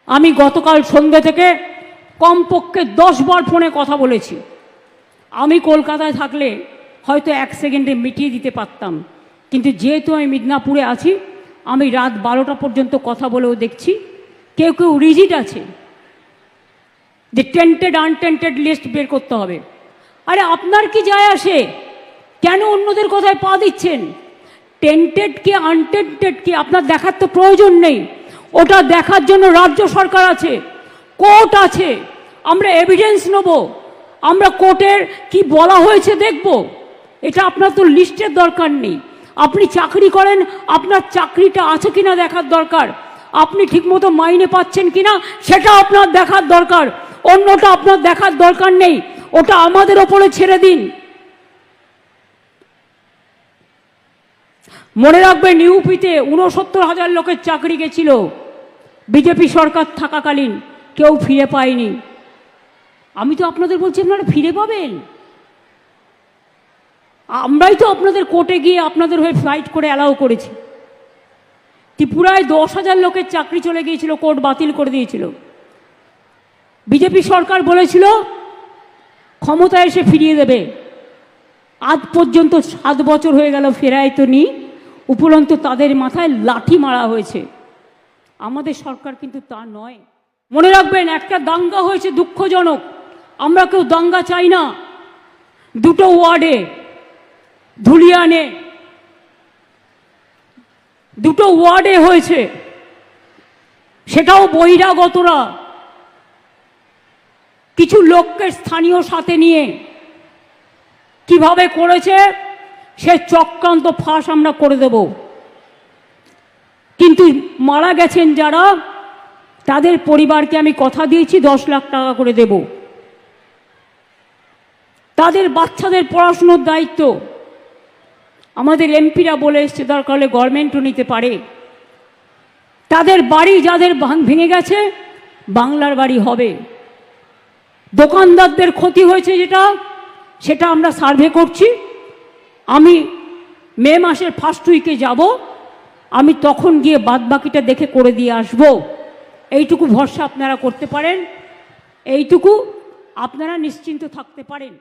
আমি গতকাল সন্ধ্যে থেকে কমপক্ষে 10 বার ফোনে কথা বলেছি। আমি কলকাতায় থাকলে হয়তো 1 সেকেন্ডে মিটিয়ে দিতে পারতাম, কিন্তু যেহেতু আমি মিদনাপুরে আছি, আমি রাত 12টা পর্যন্ত কথা বলেও দেখছি কেউ কেউ রিজিড আছে যে টেন্টেড আনটেন্টেড লিস্ট বের করতে হবে। আরে আপনার কি যায় আসে? কেন অন্যদের কথায় পা দিচ্ছেন? টেন্টেড কি আনটেন্টেড কি আপনার দেখার তো প্রয়োজন নেই। ওটা দেখার জন্য রাজ্য সরকার আছে, কোর্ট আছে, আমরা এভিডেন্স নেব, আমরা কোর্টের কি বলা হয়েছে দেখব। এটা আপনার তো লিস্টের দরকার নেই। আপনি চাকরি করেন, আপনার চাকরিটা আছে কিনা দেখার দরকার, আপনি ঠিকমতো মাইনে পাচ্ছেন কিনা সেটা আপনার দেখার দরকার, অন্যটা আপনার দেখার দরকার নেই। ওটা আমাদের ওপরে ছেড়ে দিন। মনে রাখবেন, ইউপিতে 69,000 লোকের চাকরি গেছিল বিজেপি সরকার থাকাকালীন, কেউ ফিরে পায়নি। আমি তো আপনাদের বলছি আপনারা ফিরে পাবেন। আমরাই তো আপনাদের কোর্টে গিয়ে আপনাদের হয়ে ফাইট করে অ্যালাউ করেছি। ত্রিপুরায় 10,000 লোকের চাকরি চলে গিয়েছিল, কোর্ট বাতিল করে দিয়েছিল। বিজেপি সরকার বলেছিল ক্ষমতায় এসে ফিরিয়ে দেবে। আজ পর্যন্ত 7 বছর হয়ে গেল, ফেরায় তো নি, উপরন্তু তাদের মাথায় লাঠি মারা হয়েছে। আমাদের সরকার কিন্তু তা নয়। মনে রাখবেন, একটা দাঙ্গা হয়েছে দুঃখজনক, আমরা কেউ দাঙ্গা চাই না। 2টো ওয়ার্ডে ধুলিয়ানে 2টো ওয়ার্ডে হয়েছে, সেটাও বহিরাগতরা কিছু লোককে স্থানীয় সাথে নিয়ে কিভাবে করেছে সে চক্রান্ত ফাঁস আমরা করে দেব। কিন্তু মারা গেছেন যারা, তাদের পরিবারকে আমি কথা দিয়েছি 10 লাখ টাকা করে দেব। তাদের বাচ্চাদের পড়াশুনোর দায়িত্ব আমাদের এমপিরা বলে এসছে, দরকার হলে গভর্নমেন্টও নিতে পারে। তাদের বাড়ি যাদের ভেঙে গেছে, বাংলার বাড়ি হবে। দোকানদারদের ক্ষতি হয়েছে সেটা আমরা সার্ভে করছি। আমি মে মাসের ফার্স্ট উইকে যাব, আমি তখন গিয়ে বাদবাকিটা দেখে করে দিয়ে আসব। এইটুকু ভরসা আপনারা করতে পারেন, এইটুকু আপনারা নিশ্চিন্ত থাকতে পারেন।